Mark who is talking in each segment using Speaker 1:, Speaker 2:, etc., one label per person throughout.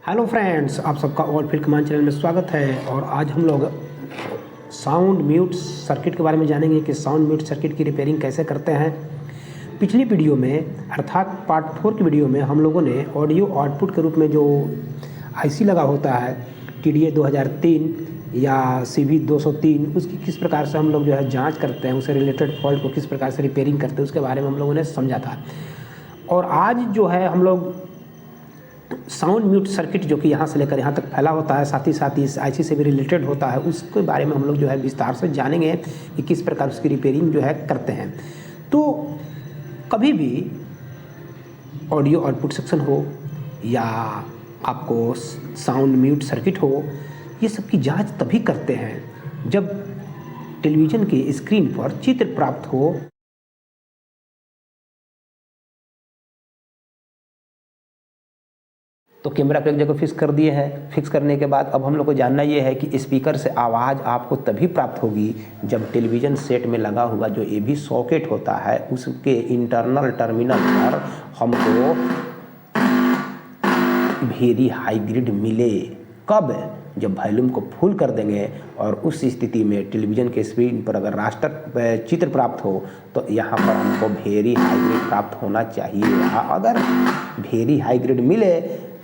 Speaker 1: Hello friends, आप सबका ओवरफील्ड command channel में स्वागत है। और आज हम लोग साउंड म्यूट सर्किट के बारे में जानेंगे कि साउंड म्यूट सर्किट की रिपेयरिंग कैसे करते हैं। पिछली वीडियो में अर्थात पार्ट 4 की वीडियो में हम लोगों ने ऑडियो आउटपुट के रूप में जो आईसी लगा होता है TDA 2003 या CV 203, उसकी किस प्रकार से हम लोग जो है जाँच करते हैं, उससे रिलेटेड फॉल्ट को किस प्रकार से रिपेयरिंग करते हैं, उसके बारे में हम लोगों ने समझा था। और आज जो है हम लोग साउंड म्यूट सर्किट जो कि यहाँ से लेकर यहाँ तक फैला होता है, साथ ही इस आईसी से भी रिलेटेड होता है, उसके बारे में हम लोग जो है विस्तार से जानेंगे कि किस प्रकार उसकी रिपेयरिंग जो है करते हैं। तो कभी भी ऑडियो आउटपुट सेक्शन हो या आपको साउंड म्यूट सर्किट हो, ये सब की जांच तभी करते हैं जब टेलीविज़न की स्क्रीन पर चित्र प्राप्त हो। तो कैमरा को एक जगह फिक्स कर दिए हैं। फिक्स करने के बाद अब हम लोग को जानना ये है कि स्पीकर से आवाज़ आपको तभी प्राप्त होगी जब टेलीविज़न सेट में लगा हुआ जो AV सॉकेट होता है उसके इंटरनल टर्मिनल पर हमको वेरी हाई ग्रिड मिले। कब? जब वॉल्यूम को फुल कर देंगे और उस स्थिति में टेलीविज़न के स्क्रीन पर अगर रास्टर चित्र प्राप्त हो तो यहाँ पर हमको वेरी हाई ग्रिड प्राप्त होना चाहिए। अगर वेरी हाई ग्रिड मिले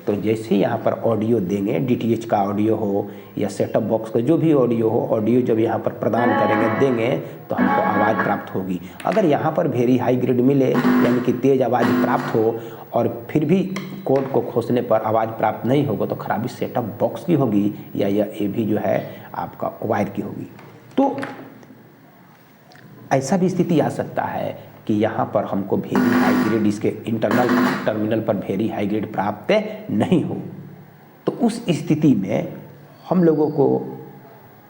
Speaker 1: तो जैसे यहाँ पर ऑडियो देंगे, DTH का ऑडियो हो या सेटअप बॉक्स का जो भी ऑडियो हो, ऑडियो जब यहाँ पर प्रदान करेंगे देंगे तो हमको आवाज़ प्राप्त होगी। अगर यहाँ पर वेरी हाई ग्रिड मिले यानी कि तेज़ आवाज़ प्राप्त हो और फिर भी कोड को खोसने पर आवाज़ प्राप्त नहीं होगा तो खराबी सेटअप बॉक्स की होगी या AV जो है आपका वायर की होगी। तो ऐसा भी स्थिति आ सकता है कि यहाँ पर हमको वेरी हाई ग्रिड इसके इंटरनल टर्मिनल पर वेरी हाई ग्रिड प्राप्त नहीं हो। तो उस स्थिति में हम लोगों को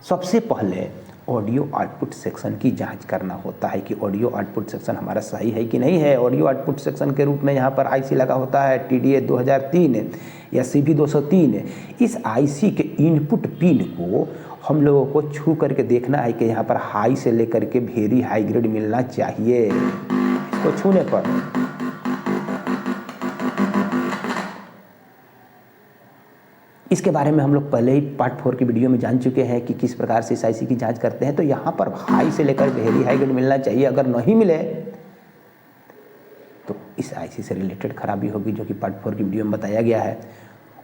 Speaker 1: सबसे पहले ऑडियो आउटपुट सेक्शन की जांच करना होता है कि ऑडियो आउटपुट सेक्शन हमारा सही है कि नहीं है। ऑडियो आउटपुट सेक्शन के रूप में यहाँ पर आईसी लगा होता है TDA 2003 या CV 203। इस आईसी के इनपुट पिन को हम लोगों को छू करके देखना है कि यहाँ पर हाई से लेकर के वेरी हाई ग्रेड मिलना चाहिए। इसको छूने पर इसके बारे में हम लोग पहले ही पार्ट 4 की वीडियो में जान चुके हैं कि किस प्रकार से इस आईसी की जांच करते हैं। तो यहाँ पर हाई से लेकर वेरी हाई ग्रेड मिलना चाहिए। अगर नहीं मिले तो इस आईसी से रिलेटेड खराबी होगी जो कि पार्ट 4 की वीडियो में बताया गया है।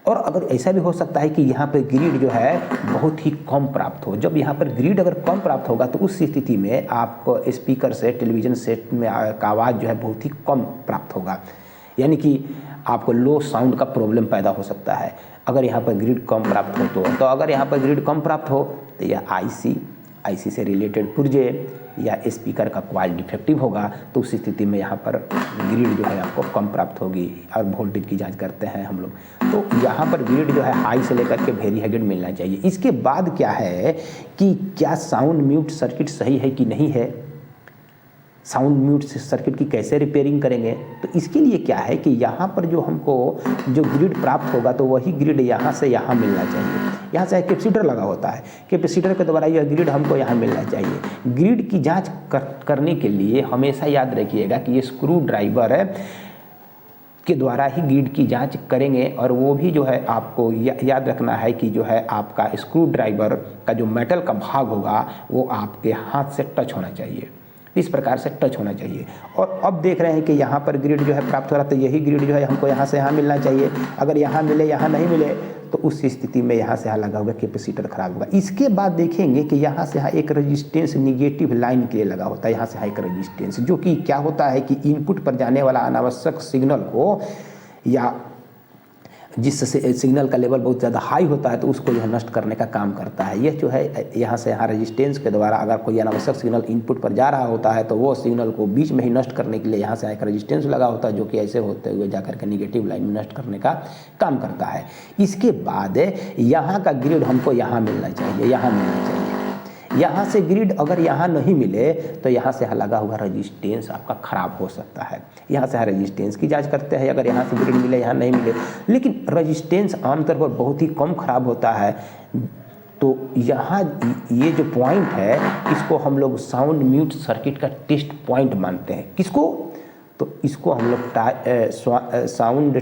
Speaker 1: और अगर ऐसा भी हो सकता है कि यहाँ पर ग्रिड जो है बहुत ही कम प्राप्त हो। जब यहाँ पर ग्रिड अगर कम प्राप्त होगा तो उस स्थिति में आपको स्पीकर से टेलीविज़न सेट में का आवाज़ जो है बहुत ही कम प्राप्त होगा, यानी कि आपको लो साउंड का प्रॉब्लम पैदा हो सकता है अगर यहाँ पर ग्रिड कम प्राप्त हो। तो अगर यहाँ पर ग्रिड कम प्राप्त हो तो यह आईसी से रिलेटेड पुर्जे या स्पीकर का कॉइल डिफेक्टिव होगा। तो उस स्थिति में यहाँ पर ग्रिड जो है आपको कम प्राप्त होगी और वोल्टेज की जांच करते हैं हम लोग। तो यहाँ पर ग्रिड जो है हाई से लेकर के वेरी हाई ग्रिड मिलना चाहिए। इसके बाद क्या है कि क्या साउंड म्यूट सर्किट सही है कि नहीं है, साउंड म्यूट सर्किट की कैसे रिपेयरिंग करेंगे। तो इसके लिए क्या है कि यहाँ पर जो हमको जो ग्रिड प्राप्त होगा तो वही ग्रिड यहाँ से यहाँ मिलना चाहिए। यहाँ से कैपेसिटर लगा होता है, कैपेसिटर के द्वारा यह ग्रिड हमको यहाँ मिलना चाहिए। ग्रिड की जांच करने के लिए हमेशा याद रखिएगा कि ये स्क्रू ड्राइवर के द्वारा ही ग्रिड की जांच करेंगे। और वो भी जो है आपको याद रखना है कि जो है आपका स्क्रू ड्राइवर का जो मेटल का भाग होगा वो आपके हाथ से टच होना चाहिए, इस प्रकार से टच होना चाहिए। और अब देख रहे हैं कि यहाँ पर ग्रिड जो है प्राप्त हो रहा है तो यही ग्रिड जो है हमको यहाँ से यहाँ मिलना चाहिए। अगर यहाँ मिले यहाँ नहीं मिले तो उस स्थिति में यहाँ से यहाँ लगा हुआ कैपेसिटर खराब होगा। इसके बाद देखेंगे कि यहाँ से यहाँ एक रेजिस्टेंस निगेटिव लाइन के लिए लगा होता है, यहाँ से यहाँ एक रेजिस्टेंस जो कि क्या होता है कि इनपुट पर जाने वाला अनावश्यक सिग्नल को या जिस सिग्नल का लेवल बहुत ज़्यादा हाई होता है तो उसको जो है नष्ट करने का काम करता है। यह जो है यहाँ से यहाँ रेजिस्टेंस के द्वारा अगर कोई अनावश्यक सिग्नल इनपुट पर जा रहा होता है तो वो सिग्नल को बीच में ही नष्ट करने के लिए यहाँ से एक रेजिस्टेंस लगा होता है जो कि ऐसे होते हुए जाकर के निगेटिव लाइन में नष्ट करने का काम करता है। इसके बाद यहाँ का ग्रिड हमको यहाँ मिलना चाहिए, यहाँ मिलना चाहिए। यहाँ से ग्रिड अगर यहाँ नहीं मिले तो यहाँ से लगा हुआ रेजिस्टेंस आपका ख़राब हो सकता है। यहाँ से रेजिस्टेंस की जांच करते हैं, अगर यहाँ से ग्रिड मिले यहाँ नहीं मिले। लेकिन रेजिस्टेंस आमतौर पर बहुत ही कम ख़राब होता है। तो यहाँ ये जो पॉइंट है इसको हम लोग साउंड म्यूट सर्किट का टेस्ट पॉइंट मानते हैं। किसको? तो इसको हम लोग साउंड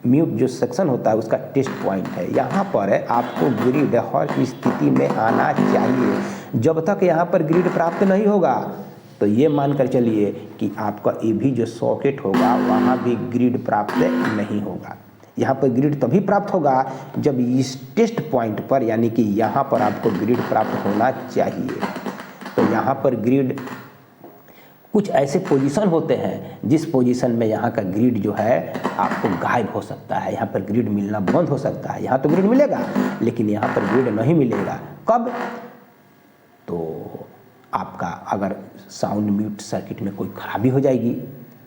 Speaker 1: म्यूट जो सेक्शन होता है उसका टेस्ट पॉइंट है। यहाँ पर आपको ग्रिड हर स्थिति में आना चाहिए। जब तक यहाँ पर ग्रिड प्राप्त नहीं होगा तो ये मानकर चलिए कि आपका ये भी जो सॉकेट होगा वहाँ भी ग्रिड प्राप्त नहीं होगा। यहाँ पर ग्रिड तभी प्राप्त होगा जब इस टेस्ट पॉइंट पर यानी कि यहाँ पर आपको ग्रिड प्राप्त होना चाहिए। तो यहाँ पर ग्रिड कुछ ऐसे पोजीशन होते हैं जिस पोजीशन में यहाँ का ग्रिड जो है आपको गायब हो सकता है, यहाँ पर ग्रिड मिलना बंद हो सकता है। यहाँ तो ग्रिड मिलेगा लेकिन यहाँ पर ग्रिड नहीं मिलेगा। कब? तो आपका अगर साउंड म्यूट सर्किट में कोई खराबी हो जाएगी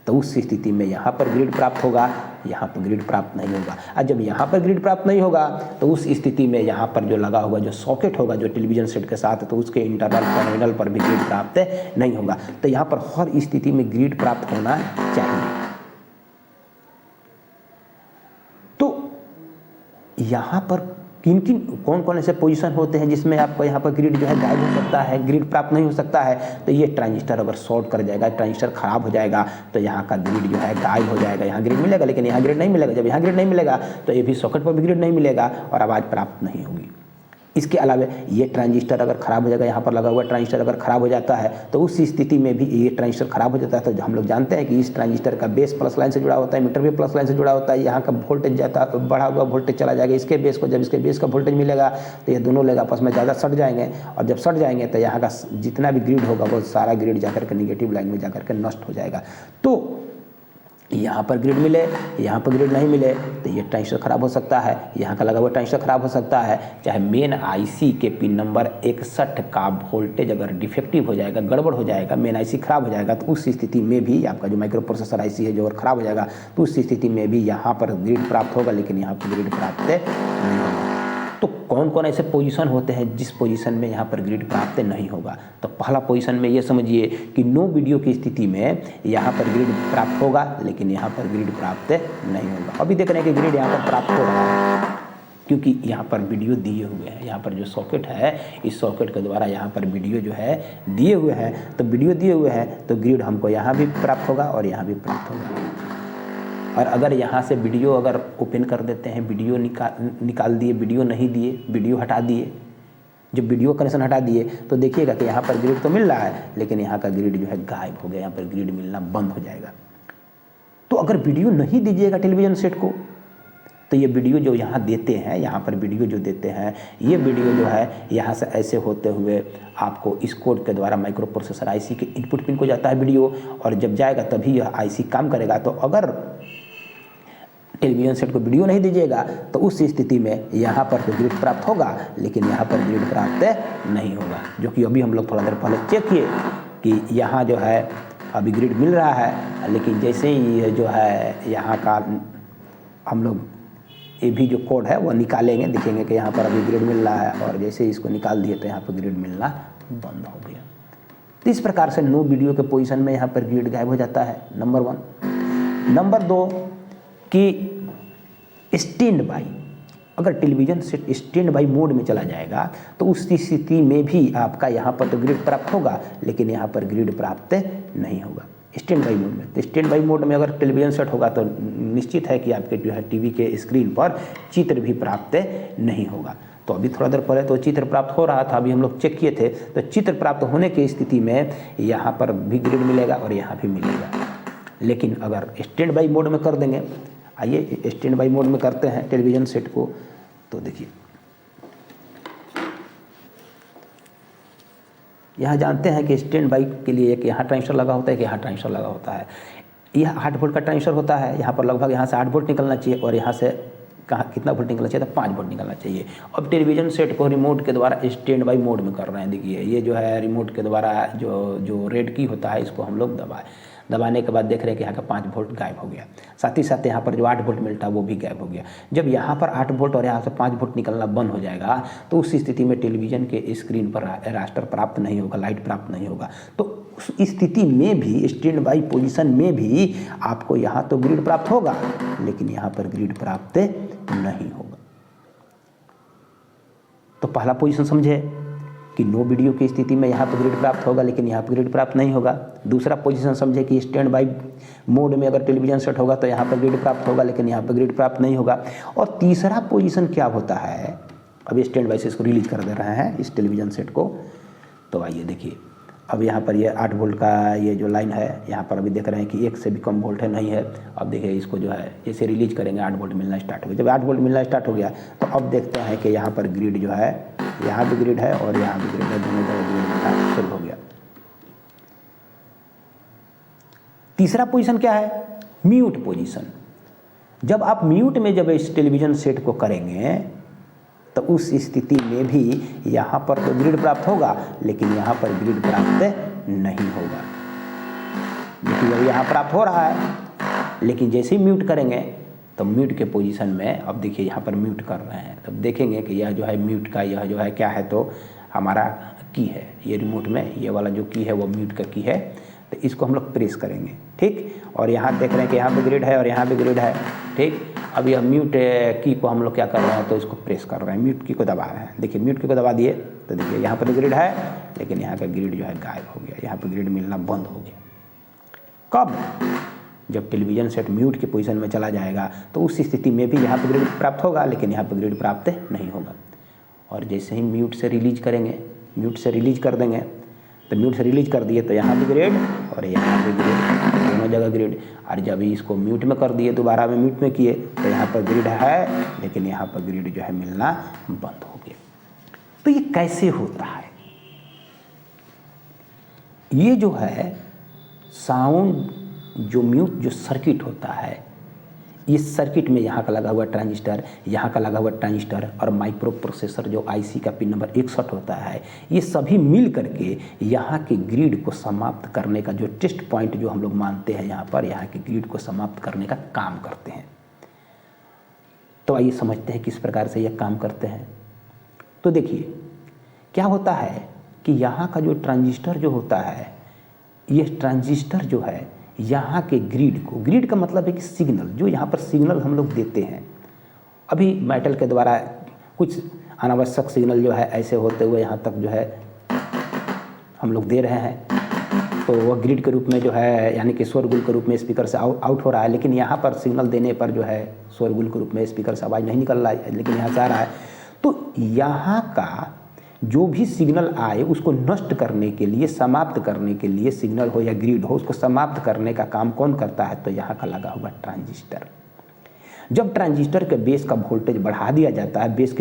Speaker 1: तो उस स्थिति में यहाँ पर ग्रिड प्राप्त होगा, यहाँ पर ग्रिड प्राप्त नहीं होगा। और जब यहाँ पर ग्रिड प्राप्त नहीं होगा तो उस स्थिति में यहाँ पर जो लगा होगा जो सॉकेट होगा जो टेलीविज़न सेट के साथ, तो उसके इंटरनल टर्मिनल पर भी ग्रिड प्राप्त नहीं होगा। तो यहाँ पर हर स्थिति में ग्रिड प्राप्त होना चाहिए। तो यहाँ पर किन किन कौन कौन ऐसे पोजीशन होते हैं जिसमें आपको यहाँ पर ग्रिड जो है गायब हो सकता है, ग्रिड प्राप्त नहीं हो सकता है? तो ये ट्रांजिस्टर अगर शॉर्ट कर जाएगा, ट्रांजिस्टर खराब हो जाएगा तो यहाँ का ग्रिड जो है गायब हो जाएगा। यहाँ ग्रिड मिलेगा लेकिन यहाँ ग्रिड नहीं मिलेगा। जब यहाँ ग्रिड नहीं मिलेगा तो ये भी सॉकेट पर भी ग्रिड नहीं मिलेगा और आवाज़ प्राप्त नहीं होगी। इसके अलावा ये ट्रांजिस्टर अगर ख़राब हो जाएगा, यहाँ पर लगा हुआ ट्रांजिस्टर अगर ख़राब हो जाता है तो उस स्थिति में भी ये ट्रांजिस्टर ख़राब हो जाता है। तो हम लोग जानते हैं कि इस ट्रांजिस्टर का बेस प्लस लाइन से जुड़ा होता है, मीटर भी प्लस लाइन से जुड़ा होता है। यहाँ का वोल्टेज जाता बढ़ा हुआ वोल्टेज चला जाएगा इसके बेस को। जब इसके बेस का वोल्टेज मिलेगा तो ये दोनों लेग आपस में ज़्यादा सट जाएंगे और जब सट जाएंगे तो यहाँ का जितना भी ग्रिड होगा वो सारा ग्रिड जाकर के निगेटिव लाइन में जाकर के नष्ट हो जाएगा। तो यहाँ पर ग्रिड मिले, यहाँ पर ग्रिड नहीं मिले तो ये ट्रांजिस्टर खराब हो सकता है, यहाँ का लगा हुआ ट्रांजिस्टर खराब हो सकता है। चाहे मेन आईसी के पिन नंबर 61 का वोल्टेज अगर डिफेक्टिव हो जाएगा, गड़बड़ हो जाएगा, मेन आईसी खराब हो जाएगा तो उस स्थिति में भी आपका जो माइक्रो प्रोसेसर आईसी है जो और खराब हो जाएगा तो उस स्थिति में भी यहाँ पर ग्रिड प्राप्त होगा लेकिन यहाँ पर ग्रिड प्राप्त नहीं होगा। तो कौन कौन ऐसे पोजीशन होते हैं जिस पोजीशन में यहाँ पर ग्रिड प्राप्त नहीं होगा? तो पहला पोजीशन में ये समझिए कि नो वीडियो की स्थिति में यहाँ पर ग्रिड प्राप्त होगा लेकिन यहाँ पर ग्रिड प्राप्त नहीं होगा। अभी देख रहे हैं कि ग्रिड यहाँ पर प्राप्त हो रहा है क्योंकि यहाँ पर वीडियो दिए हुए हैं। यहाँ पर जो सॉकेट है इस सॉकेट के द्वारा यहाँ पर वीडियो जो है दिए हुए हैं। तो वीडियो दिए हुए हैं तो ग्रिड हमको यहाँ भी प्राप्त होगा और यहाँ भी प्राप्त होगा। और अगर यहाँ से वीडियो अगर ओपन कर देते हैं, वीडियो निकाल दिए, वीडियो नहीं दिए, वीडियो हटा दिए, जब वीडियो कनेक्शन हटा दिए तो देखिएगा कि यहाँ पर ग्रिड तो मिल रहा है लेकिन यहाँ का ग्रिड जो है गायब हो गया, यहाँ पर ग्रिड मिलना बंद हो जाएगा। तो अगर वीडियो नहीं दीजिएगा टेलीविज़न सेट को तो ये वीडियो जो यहाँ देते हैं, यहाँ पर वीडियो जो देते हैं ये वीडियो जो है यहाँ से ऐसे होते हुए आपको इस कोड के द्वारा माइक्रो प्रोसेसर आईसी के इनपुट पिन को जाता है वीडियो और जब जाएगा तभी यह आईसी काम करेगा। तो अगर टेलीविज़न सेट को वीडियो नहीं दीजिएगा तो उस स्थिति में यहाँ पर तो ग्रिड प्राप्त होगा लेकिन यहाँ पर ग्रिड प्राप्त नहीं होगा, जो कि अभी हम लोग थोड़ा देर पहले चेक किए कि यहाँ जो है अभी ग्रिड मिल रहा है लेकिन जैसे ही ये जो है यहाँ का हम लोग ये भी जो कोड है वो निकालेंगे, देखेंगे कि यहाँ पर अभी ग्रिड मिल रहा है और जैसे ही इसको निकाल दिए तो यहाँ पर ग्रिड मिलना बंद हो गया। तो इस प्रकार से नो वीडियो के पोजीशन में यहाँ पर ग्रिड गायब हो जाता है, नंबर 1। नंबर 2 कि स्टैंड बाई, अगर television set stand by mode में चला जाएगा तो उस स्थिति में भी आपका यहाँ पर तो ग्रिड प्राप्त होगा लेकिन यहाँ पर ग्रिड प्राप्त नहीं होगा स्टैंड बाई मोड में। तो स्टैंड बाई मोड में अगर टेलीविज़न सेट होगा तो निश्चित है कि आपके जो है टीवी के स्क्रीन पर चित्र भी प्राप्त नहीं होगा। तो अभी थोड़ा देर पहले तो चित्र प्राप्त हो रहा था, अभी हम लोग चेक किए थे तो चित्र प्राप्त होने की स्थिति में यहाँ पर भी ग्रिड मिलेगा और यहाँ भी मिलेगा। लेकिन अगर स्टैंड बाई मोड में कर देंगे, आइए स्टैंड बाई मोड में करते हैं टेलीविज़न सेट को। तो देखिए यहाँ जानते हैं कि स्टैंड बाई के लिए एक यहाँ ट्रांजिस्टर लगा होता है, कि यहाँ ट्रांजिस्टर लगा होता है। यह 8 वोल्ट का ट्रांजिस्टर होता है, यहाँ पर लगभग यहाँ से 8 वोल्ट निकलना चाहिए और यहाँ से कहाँ कितना वोल्ट निकलना चाहिए? तो 5 वोल्ट निकलना चाहिए। अब टेलीविज़न सेट को रिमोट के द्वारा स्टैंड बाई मोड में कर रहे हैं। देखिए ये जो है रिमोट के द्वारा जो रेड की होता है इसको हम लोग दबाने के बाद देख रहे हैं कि यहाँ का 5 वोल्ट गायब हो गया। साथ ही साथ यहाँ पर जो 8 वोल्ट मिलता है वो भी गायब हो गया। जब यहाँ पर 8 वोल्ट और यहाँ से 5 वोल्ट निकलना बंद हो जाएगा तो उस स्थिति में टेलीविज़न के स्क्रीन पर रास्टर प्राप्त नहीं होगा, लाइट प्राप्त नहीं होगा। तो उस स्थिति में भी स्टैंड बाई पोजीशन में भी आपको यहाँ तो ग्रिड प्राप्त होगा लेकिन यहाँ पर ग्रिड प्राप्त नहीं होगा। तो पहला पोजीशन समझे कि नो वीडियो की स्थिति में यहाँ पर ग्रिड प्राप्त होगा लेकिन यहाँ पर ग्रिड प्राप्त नहीं होगा। दूसरा पोजीशन समझे कि स्टैंड बाई मोड में अगर टेलीविजन सेट होगा तो यहाँ पर ग्रिड प्राप्त होगा लेकिन यहाँ पर ग्रिड प्राप्त नहीं होगा। और तीसरा पोजीशन क्या होता है, अब स्टैंड बाई से इसको रिलीज कर दे रहे हैं इस टेलीविजन सेट को। तो आइए देखिए, अब यहाँ पर ये 8 वोल्ट का ये जो लाइन है यहाँ पर अभी देख रहे हैं कि 1 से भी कम वोल्ट है नहीं है। अब देखिए इसको जो है जैसे रिलीज करेंगे 8 वोल्ट मिलना स्टार्ट हो गया। जब 8 वोल्ट मिलना स्टार्ट हो गया तो अब देखते हैं कि यहाँ पर ग्रिड जो है, यहाँ भी ग्रिड है और यहाँ भी ग्रिड है, दोनों जगह ग्रिड मिलना शुरू हो गया। तीसरा पोजीशन क्या है, म्यूट पोजीशन। जब आप म्यूट में जब इस टेलीविजन सेट को करेंगे तो उस स्थिति में भी यहाँ पर तो ग्रिड प्राप्त होगा लेकिन यहाँ पर ग्रिड प्राप्त नहीं होगा। देखिए अब यहाँ प्राप्त हो रहा है लेकिन जैसे ही म्यूट करेंगे तो म्यूट के पोजीशन में, अब देखिए यहाँ पर म्यूट कर रहे हैं तब देखेंगे कि यह जो है म्यूट का यह जो है क्या है, तो हमारा की है ये रिमोट में, ये वाला जो की है वो म्यूट का की है। तो इसको हम लोग प्रेस करेंगे, ठीक। और यहाँ देख रहे हैं कि यहाँ पे ग्रिड है और यहाँ पे ग्रिड है, ठीक। अब यह म्यूट की को हम लोग क्या कर रहे हैं, तो इसको प्रेस कर रहे हैं, म्यूट की को दबा रहे हैं। देखिए म्यूट की को दबा दिए तो देखिए यहाँ पर ग्रिड है लेकिन यहाँ का ग्रिड जो है गायब हो गया, यहाँ पर ग्रिड मिलना बंद हो गया। कब, जब टेलीविजन सेट म्यूट के पोजीशन में चला जाएगा तो उस स्थिति में भी यहाँ पर ग्रिड प्राप्त होगा लेकिन यहाँ पर ग्रिड प्राप्त नहीं होगा। और जैसे ही म्यूट से रिलीज करेंगे, म्यूट से रिलीज कर देंगे तो म्यूट से रिलीज कर दिए तो यहाँ भी ग्रिड और यहाँ भी ग्रिड, दोनों जगह ग्रिड। और जब इसको म्यूट में कर दिए, दोबारा में म्यूट में किए तो यहाँ पर ग्रिड है लेकिन यहाँ पर ग्रिड जो है मिलना बंद हो गया। तो ये कैसे होता है, ये जो है साउंड जो म्यूट जो सर्किट होता है, इस सर्किट में यहाँ का लगा हुआ ट्रांजिस्टर, यहाँ का लगा हुआ ट्रांजिस्टर और माइक्रो प्रोसेसर जो आईसी का पिन नंबर 61 होता है, ये सभी मिल करके यहाँ के ग्रिड को समाप्त करने का जो टेस्ट पॉइंट जो हम लोग मानते हैं, यहाँ पर यहाँ के ग्रिड को समाप्त करने का काम करते हैं। तो आइए समझते हैं किस प्रकार से यह काम करते हैं। तो देखिए क्या होता है कि यहाँ का जो ट्रांजिस्टर जो होता है, ये ट्रांजिस्टर जो है यहाँ के ग्रिड को, ग्रिड का मतलब है कि सिग्नल, जो यहाँ पर सिग्नल हम लोग देते हैं, अभी मेटल के द्वारा कुछ अनावश्यक सिग्नल जो है ऐसे होते हुए यहाँ तक जो है हम लोग दे रहे हैं, तो वह ग्रिड के रूप में जो है यानी कि शोरगुल के रूप में स्पीकर से आउट हो रहा है। लेकिन यहाँ पर सिग्नल देने पर जो है शोरगुल के रूप में स्पीकर से आवाज़ नहीं निकल रहा है लेकिन यहाँ से आ रहा है। तो यहाँ का जो भी सिग्नल आए उसको नष्ट करने के लिए, समाप्त करने के लिए, सिग्नल हो या ग्रिड हो, उसको समाप्त करने का काम कौन करता है, तो यहाँ का लगा हुआ ट्रांजिस्टर। जब ट्रांजिस्टर के बेस का वोल्टेज बढ़ा दिया जाता है, बेस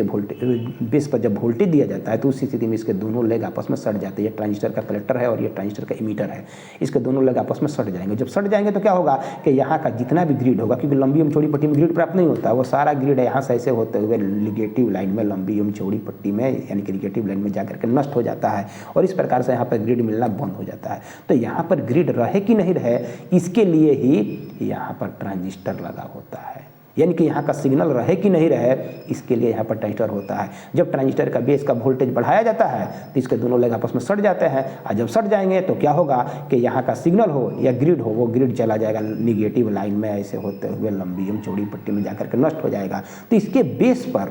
Speaker 1: पर जब वोल्टेज दिया जाता है तो उस स्थिति में इसके दोनों लेग आपस में सट जाते हैं। ये ट्रांजिस्टर का कलेक्टर है और ये ट्रांजिस्टर का इमीटर है, इसके दोनों लेग आपस में सट जाएंगे। जब सट जाएंगे तो क्या होगा कि यहाँ का जितना भी ग्रिड होगा, क्योंकि लंबी एवं चौड़ी पट्टी में ग्रिड प्राप्त नहीं होता, वो सारा ग्रिड है यहाँ से ऐसे होते हुए निगेटिव लाइन में, लंबी एवं चौड़ी पट्टी में यानी कि निगेटिव लाइन में जाकर के नष्ट हो जाता है और इस प्रकार से यहाँ पर ग्रिड मिलना बंद हो जाता है। तो यहाँ पर ग्रिड रहे कि नहीं रहे, इसके लिए ही यहाँ पर ट्रांजिस्टर लगा होता है, यानी कि यहाँ का सिग्नल रहे कि नहीं रहे इसके लिए यहाँ पर ट्रांजिस्टर होता है। जब ट्रांजिस्टर का बेस का वोल्टेज बढ़ाया जाता है तो इसके दोनों लेग आपस में सट जाते हैं और जब सट जाएंगे तो क्या होगा कि यहाँ का सिग्नल हो या ग्रिड हो, वो ग्रिड चला जाएगा निगेटिव लाइन में ऐसे होते हुए लंबी एवं चौड़ी पट्टी में जाकर के नष्ट हो जाएगा। तो इसके बेस पर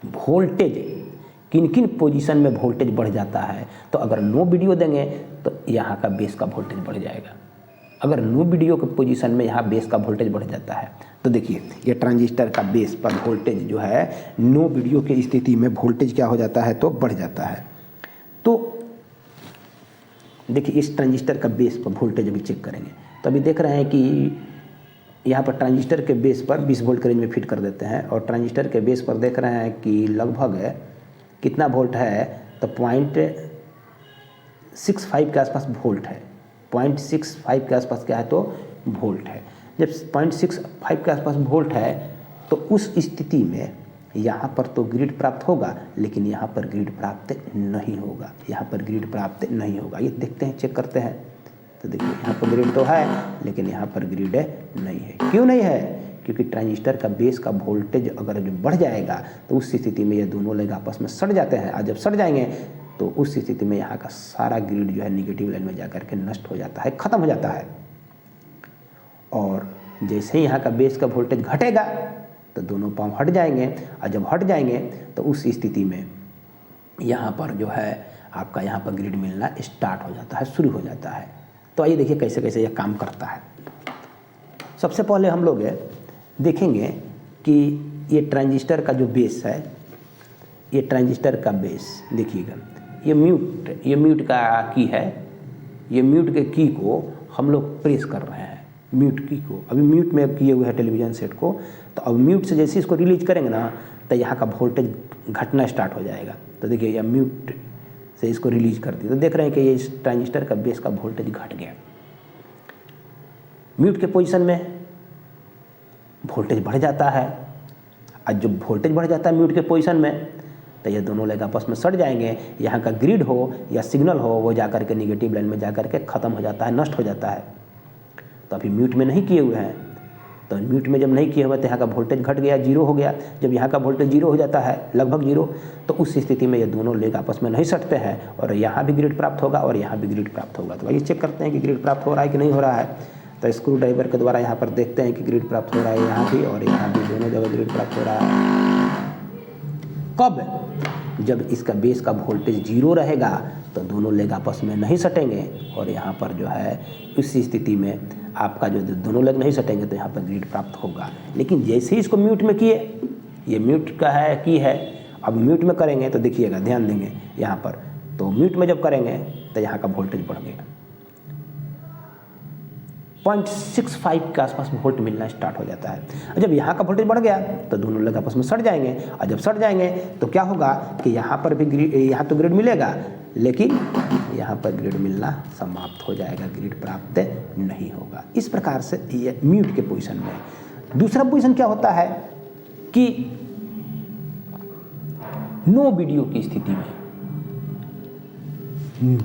Speaker 1: वोल्टेज किन किन पोजीशन में वोल्टेज बढ़ जाता है, तो अगर नो वीडियो देंगे तो यहाँ का बेस का वोल्टेज बढ़ जाएगा। अगर नो वीडियो के पोजीशन में यहाँ बेस का वोल्टेज बढ़ जाता है तो देखिए ये ट्रांजिस्टर का बेस पर वोल्टेज जो है नो वीडियो की स्थिति में वोल्टेज क्या हो जाता है, तो बढ़ जाता है। तो देखिए इस ट्रांजिस्टर का बेस पर वोल्टेज अभी चेक करेंगे तो अभी देख रहे हैं कि यहाँ पर ट्रांजिस्टर के बेस पर 20 वोल्ट के रेंज में फिट कर देते हैं और ट्रांजिस्टर के बेस पर देख रहे हैं कि लगभग कितना वोल्ट है, तो 0.65 के आसपास वोल्ट है। 0.65 के आसपास क्या है, तो वोल्ट है। जब 0.65 के आसपास वोल्ट है तो उस स्थिति में यहाँ पर तो ग्रिड प्राप्त होगा लेकिन यहाँ पर ग्रिड प्राप्त नहीं होगा, यहाँ पर ग्रिड प्राप्त नहीं होगा। ये देखते हैं, चेक करते हैं तो देखिए यहाँ पर ग्रिड तो है लेकिन यहाँ पर ग्रिड नहीं है। क्यों नहीं है, क्योंकि ट्रांजिस्टर का बेस का वोल्टेज अगर जो बढ़ जाएगा तो उस स्थिति में ये दोनों लेग आपस में सट जाते हैं और जब सट जाएंगे तो उस स्थिति में यहाँ का सारा ग्रिड जो है निगेटिव लाइन में जाकर के नष्ट हो जाता है, ख़त्म हो जाता है। और जैसे ही यहाँ का बेस का वोल्टेज घटेगा तो दोनों पाँव हट जाएंगे और जब हट जाएंगे तो उस स्थिति में यहाँ पर जो है आपका यहाँ पर ग्रिड मिलना स्टार्ट हो जाता है, शुरू हो जाता है। तो आइए देखिए कैसे कैसे यह काम करता है। सबसे पहले हम लोग देखेंगे कि ये ट्रांजिस्टर का जो बेस है, ये ट्रांजिस्टर का बेस देखिएगा, ये म्यूट का की है। ये म्यूट के की को हम लोग प्रेस कर रहे हैं, म्यूट की को अभी म्यूट में किए हुए हैं टेलीविज़न सेट को। तो अब म्यूट से जैसे इसको रिलीज करेंगे ना तो यहाँ का वोल्टेज घटना स्टार्ट हो जाएगा। तो देखिए यह म्यूट से इसको रिलीज कर दी तो देख रहे हैं कि ये इस ट्रांजिस्टर का बेस का वोल्टेज घट गया। म्यूट के पोजीशन में वोल्टेज बढ़ जाता है, और जब वोल्टेज बढ़ जाता है म्यूट के पोजीशन में तो ये दोनों लेग आपस में सट जाएंगे। यहाँ का ग्रिड हो या सिग्नल हो वो जाकर के निगेटिव लाइन में जाकर के ख़त्म हो जाता है, नष्ट हो जाता है। तो अभी म्यूट में नहीं किए हुए हैं, तो म्यूट में जब नहीं किए हुए तो यहाँ का वोल्टेज घट गया, जीरो हो गया। जब यहाँ का वोल्टेज जीरो हो जाता है, लगभग जीरो, तो उस स्थिति में ये दोनों लेग आपस में नहीं सटते हैं और यहाँ भी ग्रिड प्राप्त होगा और यहाँ भी ग्रिड प्राप्त होगा। तो आइए चेक करते हैं कि ग्रिड प्राप्त हो रहा है कि नहीं हो रहा है। तो स्क्रू ड्राइवर के द्वारा यहाँ पर देखते हैं कि ग्रिड प्राप्त हो रहा है, यहाँ भी और यहाँ भी, दोनों जगह ग्रिड प्राप्त हो रहा है। कब? जब इसका बेस का वोल्टेज जीरो रहेगा तो दोनों लेग आपस में नहीं सटेंगे और यहाँ पर जो है इस स्थिति में आपका जो दोनों लेग नहीं सटेंगे तो यहाँ पर ग्रिड प्राप्त होगा। लेकिन जैसे ही इसको म्यूट में किए, ये म्यूट का है की है, अब म्यूट में करेंगे तो देखिएगा, ध्यान देंगे यहाँ पर, तो म्यूट में जब करेंगे तो यहाँ का वोल्टेज बढ़ गया, 0.65 के आसपास वोल्ट मिलना स्टार्ट हो जाता है। और जब यहाँ का वोल्टेज बढ़ गया तो दोनों लेग आपस में सट जाएंगे, और जब सट जाएंगे तो क्या होगा कि यहाँ पर भी ग्रिड, यहाँ तो ग्रिड मिलेगा लेकिन यहाँ पर ग्रिड मिलना समाप्त हो जाएगा, ग्रिड प्राप्त नहीं होगा। इस प्रकार से ये म्यूट के पोजीशन में। दूसरा पोजीशन क्या होता है कि नो वीडियो की स्थिति में,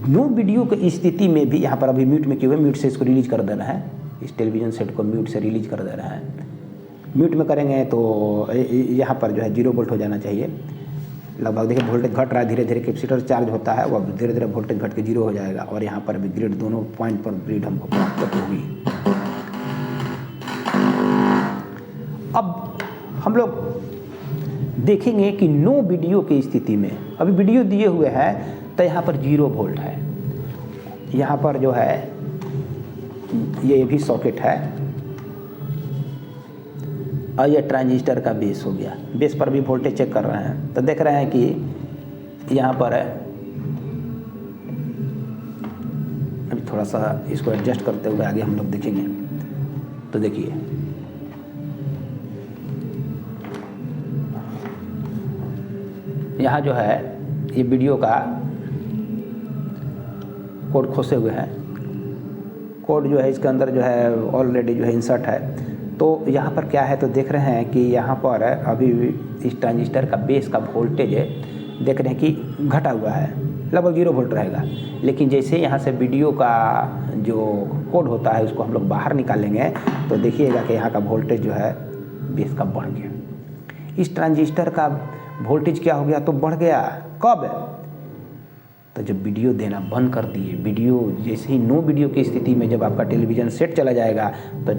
Speaker 1: नो वीडियो की स्थिति में भी यहाँ पर अभी म्यूट में किए हुए, म्यूट से इसको रिलीज कर दे रहे हैं, इस टेलीविज़न सेट को म्यूट से रिलीज कर दे रहे हैं। म्यूट में करेंगे तो यहाँ पर जो है 0 वोल्ट हो जाना चाहिए। लगभग देखिए वोल्टेज घट रहा है, धीरे धीरे कैपेसिटर चार्ज होता है, वो धीरे धीरे वोल्टेज घट के 0 हो जाएगा और यहाँ पर भी ग्रिड, दोनों पॉइंट पर ग्रिड हमको प्राप्त होगी। अब हम लोग देखेंगे कि नो वीडियो की स्थिति में, अभी वीडियो दिए हुए हैं तो यहाँ पर 0 वोल्ट है, यहाँ पर जो है ये भी सॉकेट है और ये ट्रांजिस्टर का बेस हो गया। बेस पर भी वोल्टेज चेक कर रहे हैं तो देख रहे हैं कि यहाँ पर है, अभी थोड़ा सा इसको एडजस्ट करते हुए आगे हम लोग देखेंगे। तो देखिए यहाँ जो है ये वीडियो का कोड खोसे हुए हैं, कोड जो है इसके अंदर जो है ऑलरेडी जो है इंसर्ट है। तो यहाँ पर क्या है तो देख रहे हैं कि यहाँ पर अभी इस ट्रांजिस्टर का बेस का वोल्टेज देख रहे हैं कि घटा हुआ है, लगभग 0 वोल्ट रहेगा। लेकिन जैसे यहाँ से वीडियो का जो कोड होता है उसको हम लोग बाहर निकालेंगे तो देखिएगा कि यहाँ का वोल्टेज जो है बेस का बढ़ गया। इस ट्रांजिस्टर का वोल्टेज क्या हो गया तो बढ़ गया। कब? तो जब वीडियो देना बंद कर दिए, वीडियो जैसे ही नो वीडियो की स्थिति में जब आपका टेलीविज़न सेट चला जाएगा तो